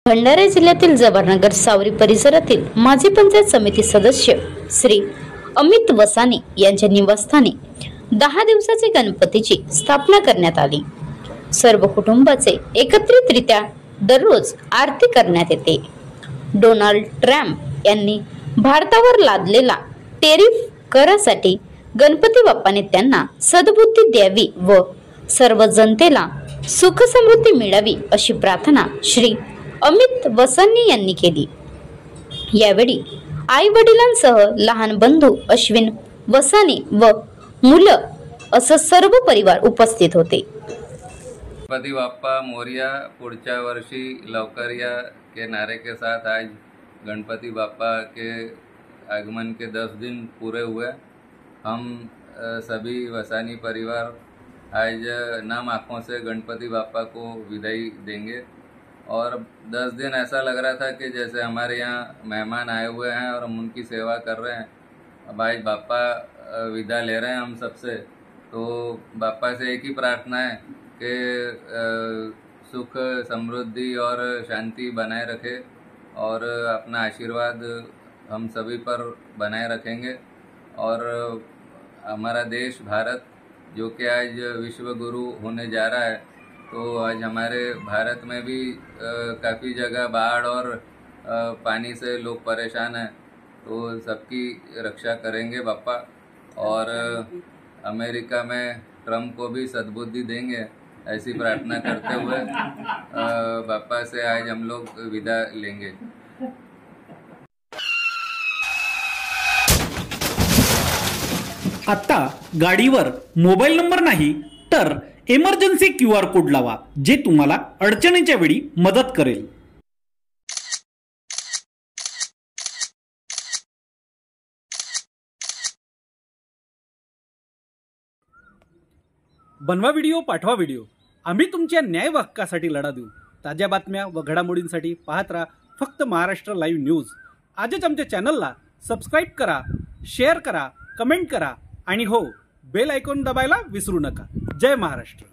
भंडारा जिल्ह्यातील जवाहरनगर सावरी परिसरातील माजी पंचायत समिती सदस्य श्री अमित वसाने यांच्या निवासस्थानी 10 दिवसाचे गणपतीची स्थापना करण्यात आली। सर्व कुटुंबाचे एकत्रितरित्या दररोज आरती करण्यात येते। डोनाल्ड ट्रम्प यांनी भारतावर लादलेला टेरिफ करासाठी गणपती बाप्पाने त्यांना सद्बुद्धी द्यावी व सर्व जनतेला सुख समृद्धी मिळावी अशी प्रार्थना श्री अमित वसाने यांनी केली। यावेळी आई वडिलांसह लहान बंधू अश्विन वसाने व मुलं असं सर्व परिवार उपस्थित होते। गणपति बाप्पा मोरिया पुढच्या वर्षी लवकर या के नारे के साथ आज गणपति बाप्पा के आगमन के 10 दिन पूरे हुए। हम सभी वसानी परिवार आज नम आँखों से गणपति बाप्पा को विदाई देंगे और 10 दिन ऐसा लग रहा था कि जैसे हमारे यहाँ मेहमान आए हुए हैं और हम उनकी सेवा कर रहे हैं। अब आज बाप्पा विदा ले रहे हैं हम सबसे, तो बाप्पा से एक ही प्रार्थना है कि सुख समृद्धि और शांति बनाए रखे और अपना आशीर्वाद हम सभी पर बनाए रखेंगे। और हमारा देश भारत जो कि आज विश्व गुरु होने जा रहा है, तो आज हमारे भारत में भी काफ़ी जगह बाढ़ और पानी से लोग परेशान हैं, तो सबकी रक्षा करेंगे बाप्पा। और अमेरिका में ट्रम्प को भी सद्बुद्धि देंगे ऐसी प्रार्थना करते हुए बाप्पा से आज हम लोग विदा लेंगे। आता गाडीवर मोबाईल नंबर नाही तर इमर्जन्सी QR कोड लावा, जे तुम्हाला अडचणीच्या वेळी मदत करेल। बनवा व्हिडिओ, पाठवा व्हिडिओ, आम्ही तुमच्या न्याय हक्कासाठी लढा देऊ। ताज्या बातम्या व घडामोडींसाठी पाहत राहा फक्त महाराष्ट्र लाईव्ह न्यूज। आजच आमच्या चॅनलला सबस्क्राईब करा, शेअर करा, कमेंट करा आणि हो, बेल आयकॉन दबायला विसरू नका। जय महाराष्ट्र।